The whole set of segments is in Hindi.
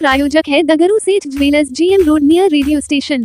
प्रायोजक है दगरू सेठ jewellers, GM road near radio station.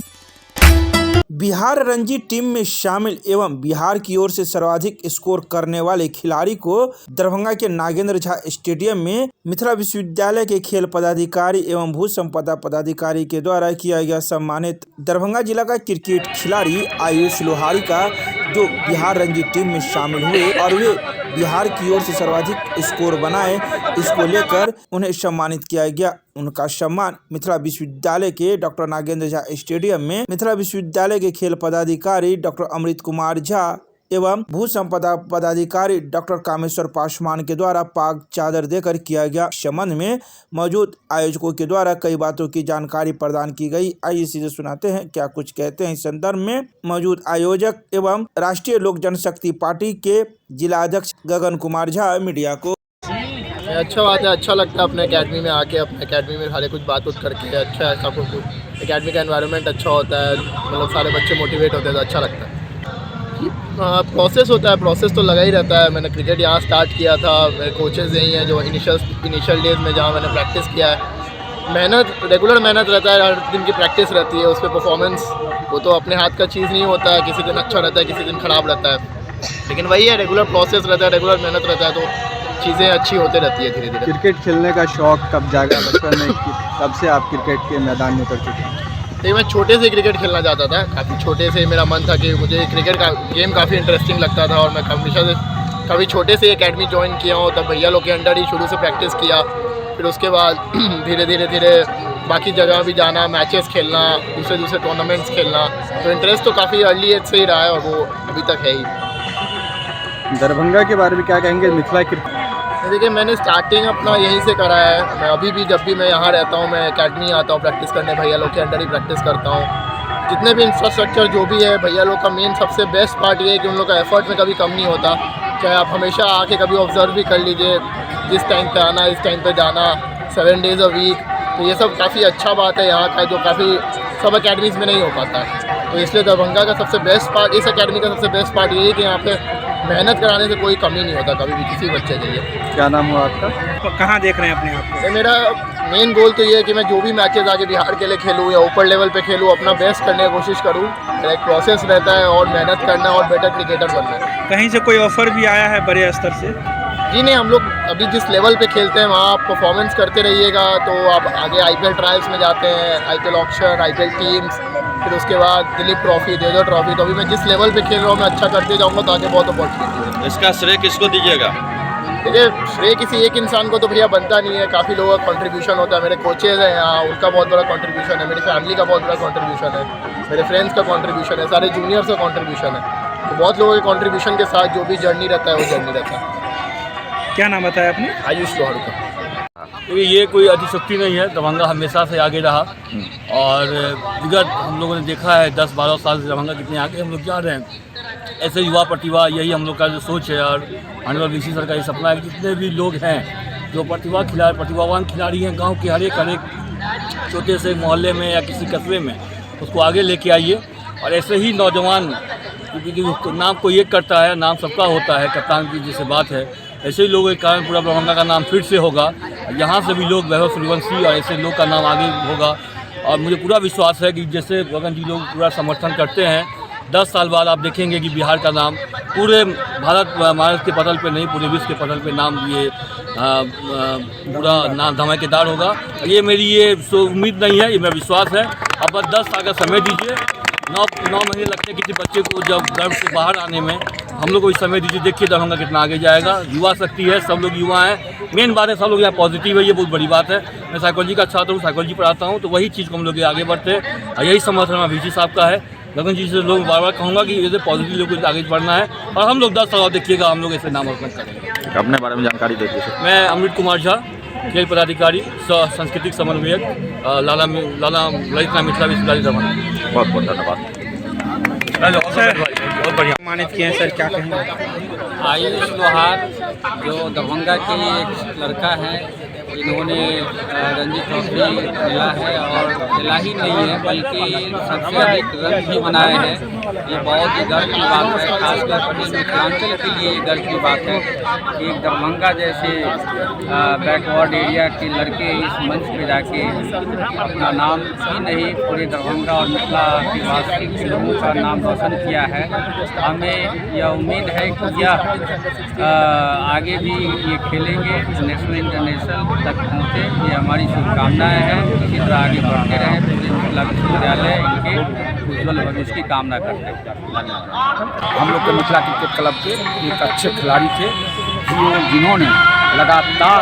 Bihar Ranji team में शामिल एवं बिहार की ओर से सर्वाधिक स्कोर करने वाले खिलाड़ी को दरभंगा के नागेंद्र झा स्टेडियम में मिथिला विश्वविद्यालय के खेल पदाधिकारी एवं भू संपदा पदाधिकारी के द्वारा किया गया सम्मानित। दरभंगा जिला का क्रिकेट खिलाड़ी आयुष लोहारी का जो बिहार रणजी टीम में शामिल हुए और वे बिहार की ओर से सर्वाधिक स्कोर बनाए, इसको लेकर उन्हें सम्मानित किया गया। उनका सम्मान मिथिला विश्वविद्यालय के डॉक्टर नागेंद्र झा स्टेडियम में मिथिला विश्वविद्यालय के खेल पदाधिकारी डॉक्टर अमृत कुमार झा एवं भू संपदा पदाधिकारी डॉक्टर कामेश्वर पासवान के द्वारा पाक चादर देकर किया गया। संबंध में मौजूद आयोजकों के द्वारा कई बातों की जानकारी प्रदान की गई। आइए सीधे सुनाते हैं क्या कुछ कहते हैं इस संदर्भ में मौजूद आयोजक एवं राष्ट्रीय लोक जनशक्ति पार्टी के जिला अध्यक्ष गगन कुमार झा मीडिया को। अच्छा बात है, अच्छा लगता है अपने एकेडमी में आके, अपने एकेडमी में सारे कुछ बात करके। अच्छा है, सब कुछ एकेडमी का एनवायरनमेंट अच्छा होता है, मतलब सारे बच्चे मोटिवेट होते हैं तो अच्छा लगता है। प्रोसेस होता है, प्रोसेस तो लगा ही रहता है। मैंने क्रिकेट यहाँ स्टार्ट किया था, मेरे कोचेज़ यही हैं जो इनिशियल डेज में जहाँ मैंने प्रैक्टिस किया है। मेहनत, रेगुलर मेहनत रहता है, हर दिन की प्रैक्टिस रहती है, उस पर परफॉर्मेंस वो तो अपने हाथ का चीज़ नहीं होता है। किसी दिन अच्छा रहता है, किसी दिन ख़राब रहता है, लेकिन वही है, रेगुलर प्रोसेस रहता है, रेगुलर मेहनत रहता है तो चीज़ें अच्छी होते रहती है धीरे धीरे। क्रिकेट खेलने का शौक़ कब जागा बचपन में, कब से आप क्रिकेट के मैदान में उतर चुके हैं? देखिए, मैं छोटे से क्रिकेट खेलना चाहता था, काफ़ी छोटे से मेरा मन था कि मुझे क्रिकेट का गेम काफ़ी इंटरेस्टिंग लगता था और मैं हमेशा से कभी छोटे से एकेडमी ज्वाइन किया हूँ, तब भैया लोग के अंडर ही शुरू से प्रैक्टिस किया। फिर उसके बाद धीरे धीरे बाकी जगह भी जाना, मैचेस खेलना, दूसरे टूर्नामेंट्स खेलना, तो इंटरेस्ट तो काफ़ी अर्ली एज से ही रहा है और वो अभी तक है ही। दरभंगा के बारे में क्या कहेंगे? मिथिला क्रिकेट देखिए, मैंने स्टार्टिंग अपना यहीं से करा है। मैं अभी भी जब भी मैं यहाँ रहता हूँ, मैं एकेडमी आता हूँ प्रैक्टिस करने, भैया लोग के अंडर ही प्रैक्टिस करता हूँ। जितने भी इंफ्रास्ट्रक्चर जो भी है, भैया लोग का मेन सबसे बेस्ट पार्ट ये है कि उन लोग का एफर्ट में कभी कम नहीं होता। चाहे आप हमेशा आके कभी ऑब्जर्व भी कर लीजिए, जिस टाइम पे आना, इस टाइम पे जाना, 7 डेज़ अ वीक, तो ये सब काफ़ी अच्छा बात है यहाँ का, जो काफ़ी सब अकेडमीज़ में नहीं हो पाता है। तो इसलिए दरभंगा का सबसे बेस्ट पार्ट, इस अकेडमी का सबसे बेस्ट पार्ट ये है कि यहाँ पे मेहनत कराने से कोई कमी नहीं होता कभी भी किसी बच्चे के लिए। क्या नाम हुआ आपका? तो कहाँ देख रहे हैं अपने आप को? मेरा मेन गोल तो ये है कि मैं जो भी मैचेस आगे बिहार के लिए खेलूँ या ऊपर लेवल पे खेलूँ, अपना बेस्ट करने की कोशिश करूँ। मेरा एक प्रोसेस रहता है और मेहनत करना और बेटर क्रिकेटर बनना है। कहीं से कोई ऑफर भी आया है बड़े स्तर से? जी नहीं, हम लोग अभी जिस लेवल पे खेलते हैं वहाँ आप परफॉर्मेंस करते रहिएगा तो आप आगे IPL ट्रायल्स में जाते हैं, IPL ऑक्शन, IPL टीम्स, फिर उसके बाद दिलीप ट्रॉफी, देवधर ट्रॉफी। तो अभी मैं जिस लेवल पे खेल रहा हूँ मैं अच्छा करते जाऊँगा तो आगे बहुत अपॉर्चुनिटी है। इसका श्रेय किसको दीजिएगा? देखिए, श्रेय किसी एक इंसान को तो भैया बनता नहीं है, काफ़ी लोगों का कंट्रीब्यूशन होता है। मेरे कोचेज़ हैं यहाँ, उनका बहुत बड़ा कंट्रीब्यूशन है, मेरी फैमिली का बहुत बड़ा कंट्रीब्यूशन है, मेरे फ्रेंड्स का कंट्रीब्यूशन है, सारे जूनियर्स का कंट्रीब्यूशन है। तो बहुत लोगों के कंट्रीब्यूशन के साथ जो भी जर्नी रहता है वो जर्नी रहता है। क्या नाम बताया आपने? आयुष लोहारू का। क्योंकि ये कोई अतिशक्ति नहीं है, दरभंगा हमेशा से आगे रहा और विगत हम लोगों ने देखा है 10-12 साल से दरभंगा कितने आगे हम लोग जा रहे हैं। ऐसे युवा प्रतिभा, यही हम लोग का जो सोच है और आने वाले VC सर का ये सपना है कि जितने भी लोग हैं जो प्रतिभावान खिलाड़ी हैं, गांव के हर एक छोटे से मोहल्ले में या किसी कस्बे में, उसको आगे लेके आइए। और ऐसे ही नौजवान, क्योंकि नाम को एक करता है, नाम सबका होता है, कप्तान की जैसे बात है, ऐसे ही लोगों के कारण पूरा दरभंगा का नाम फिर से होगा। यहाँ से भी लोग, वैभव सूर्यवंशी और ऐसे लोग का नाम आगे होगा। और मुझे पूरा विश्वास है कि जैसे गगन जी लोग पूरा समर्थन करते हैं, 10 साल बाद आप देखेंगे कि बिहार का नाम पूरे भारत के पटल पे नहीं, पूरे विश्व के पटल पे नाम ये पूरा नाम धमाकेदार होगा। ये मेरी ये उम्मीद नहीं है, ये मेरा विश्वास है। अब बस 10 साल का समय दीजिए, 9 महीने लगते हैं किसी बच्चे को जब गर्भ से बाहर आने में, हम लोग को इस समय दीजिए, देखिए दरभंगा कितना आगे जाएगा। युवा शक्ति है, सब लोग युवा हैं, मेन बात है सब लोग यहाँ पॉजिटिव है, ये बहुत बड़ी बात है। मैं साइकोलॉजी का छात्र हूँ, साइकोलॉजी पढ़ाता हूँ, तो वही चीज़ को हम लोग आगे बढ़ते हैं और यही समर्थन VC साहब का है। गगन जी से लोग बार कहूँगा कि जैसे पॉजिटिव लोग को आगे बढ़ना है और हम लोग 10 साल देखिएगा हम लोग ऐसे नाम अर्पण करेंगे। अपने बारे में जानकारी देते हैं। मैं अमृत कुमार झा, खेल पदाधिकारी, सांस्कृतिक समन्वयक, लाला ललित मिथिला विश्वविद्यालय दरभंगा। बहुत बहुत धन्यवाद। बहुत बढ़िया सम्मानित किए हैं सर, क्या कहेंगे? आयुष लोहार जो दरभंगा के एक लड़का हैं, इन्होंने रणजी ट्रॉफी खेला है और खेला ही नहीं है बल्कि सबसे अधिक रन भी बनाए हैं। ये बहुत ही गर्व की बात है, खासकर अपने मिथिलांचल के लिए ये गर्व की बात है कि एक दरभंगा जैसे बैकवर्ड एरिया के लड़के इस मंच पे जाके अपना नाम ही नहीं पूरे दरभंगा और मिथिला के वास्तविक लोगों का नाम रोशन किया है। हमें यह उम्मीद है कि यह आगे भी ये खेलेंगे, नेशनल इंटरनेशनल तक पहुँचे, ये हमारी शुभकामनाएं हैं। इसी तरह आगे बढ़ते रहें, पूरे मिथिला विश्वविद्यालय इनके उज्ज्वल भविष्य की कामना करते हैं। धन्यवाद। हम लोग के मिथिला क्रिकेट क्लब के एक अच्छे खिलाड़ी थे जिन्होंने लगातार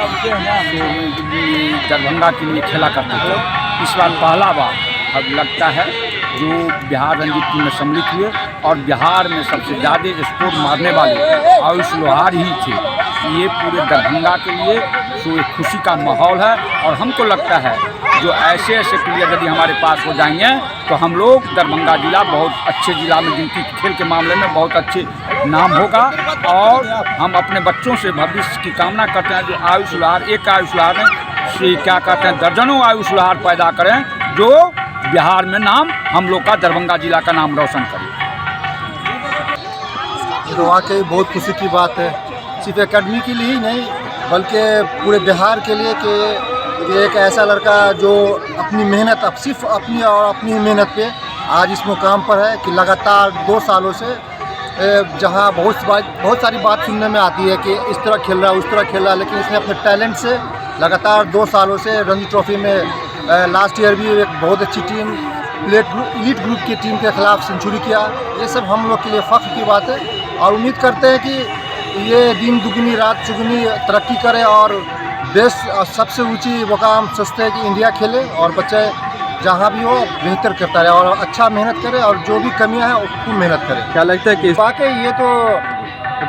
दरभंगा के लिए खेला करते थे। इस बार पहला बार अब लगता है जो बिहार रणजी टीम में सम्मिलित हुए और बिहार में सबसे ज़्यादा स्कोर मारने वाले आयुष लोहार ही थे। ये पूरे दरभंगा के लिए तो एक खुशी का माहौल है और हमको लगता है जो ऐसे ऐसे प्लेयर यदि हमारे पास हो जाएंगे तो हम लोग दरभंगा जिला बहुत अच्छे जिला में जिनकी खेल के मामले में बहुत अच्छे नाम होगा। और हम अपने बच्चों से भविष्य की कामना करते हैं जो आयुष लोहार, एक आयुष लोहार ने से क्या कहते हैं दर्जनों आयुष लोहार पैदा करें जो बिहार में नाम हम लोग का दरभंगा जिला का नाम रोशन करें। तो वाकई बहुत खुशी की बात है, सिर्फ एकेडमी के लिए ही नहीं बल्कि पूरे बिहार के लिए कि एक ऐसा लड़का जो अपनी मेहनत अब सिर्फ अपनी और अपनी मेहनत पे आज इस मुकाम पर है कि लगातार 2 सालों से जहां बहुत सारी बात सुनने में आती है कि इस तरह खेल रहा है उस तरह खेल रहा है, लेकिन इसने अपने टैलेंट से लगातार 2 सालों से रणजी ट्रॉफी में लास्ट ईयर भी एक बहुत अच्छी टीम इलीट ग्रुप की टीम के खिलाफ सेंचुरी किया। ये सब हम लोग के लिए फ़ख्र की बात है और उम्मीद करते हैं कि ये दिन दुगनी रात चुगनी तरक्की करे और देश सबसे ऊंची मुकाम सोचते हैं कि इंडिया खेले और बच्चे जहाँ भी हो बेहतर करता रहे और अच्छा मेहनत करे और जो भी कमियां हैं उसको मेहनत करे। क्या लगता है कि वाकई ये तो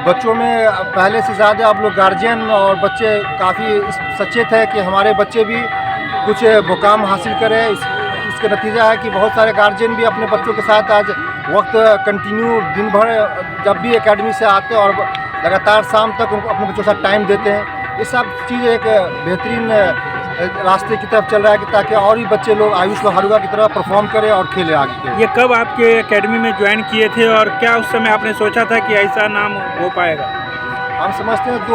बच्चों में पहले से ज़्यादा आप लोग गार्जियन और बच्चे काफ़ी सचेत है कि हमारे बच्चे भी कुछ मुकाम हासिल करें। इसका नतीजा है कि बहुत सारे गार्जियन भी अपने बच्चों के साथ आज वक्त कंटिन्यू दिन भर जब भी एकेडमी से आते हैं और लगातार शाम तक उनको अपने बच्चों के साथ टाइम देते हैं। ये सब चीज़ एक बेहतरीन रास्ते की तरफ चल रहा है कि ताकि और भी बच्चे लोग आयुष लोहारुआ की तरह परफॉर्म करें और खेले आगे। ये कब आपके एकेडमी में ज्वाइन किए थे और क्या उस समय आपने सोचा था कि ऐसा नाम हो पाएगा? हम समझते हैं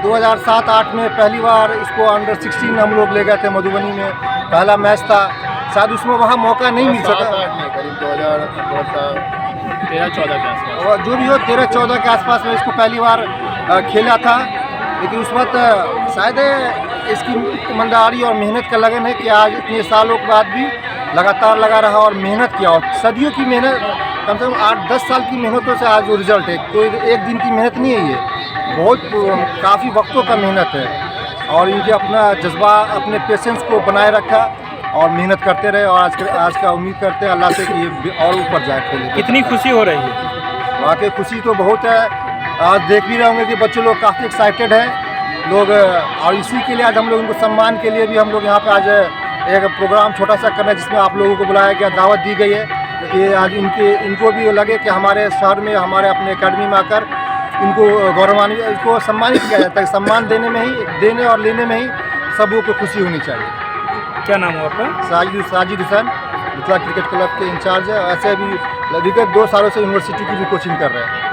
2007-8 में पहली बार इसको अंडर 16 हम लोग ले गए थे मधुबनी में, पहला मैच था, शायद उसमें वहाँ मौका नहीं मिल सका। करीब 2013-14 के आसपास और जो भी हो 13-14 के आसपास में इसको पहली बार खेला था, लेकिन उस वक्त शायद इसकी ईमानदारी और मेहनत का लगन है कि आज इतने सालों के बाद भी लगातार लगा रहा और मेहनत किया और सदियों की मेहनत, कम से कम 8-10 साल की मेहनतों से आज जो रिजल्ट है, कोई एक दिन की मेहनत नहीं है, ये बहुत काफ़ी वक्तों का मेहनत है और इनके अपना जज्बा अपने पेशेंस को बनाए रखा और मेहनत करते रहे और आज का उम्मीद करते हैं अल्लाह से कि ये और ऊपर जाए खेले। कितनी खुशी हो रही है? वाकई खुशी तो बहुत है, आज देख भी रहे होंगे कि बच्चे लोग काफ़ी एक्साइटेड हैं लोग और इसी के लिए आज हम लोग इनको सम्मान के लिए भी हम लोग यहाँ पे आज एक प्रोग्राम छोटा सा करना है जिसमें आप लोगों को बुलाया गया, दावत दी गई है कि आज इनको भी लगे कि हमारे शहर में हमारे अपने एकेडमी में आकर इनको गौरवान्वित इनको सम्मानित किया जाता है। सम्मान देने और लेने में ही सब लोगों को खुशी होनी चाहिए। क्या नाम है आपका? साजिद हुसैन, मिथिला क्रिकेट क्लब के इंचार्ज है। ऐसे भी विगत 2 सालों से यूनिवर्सिटी की भी कोचिंग कर रहे हैं।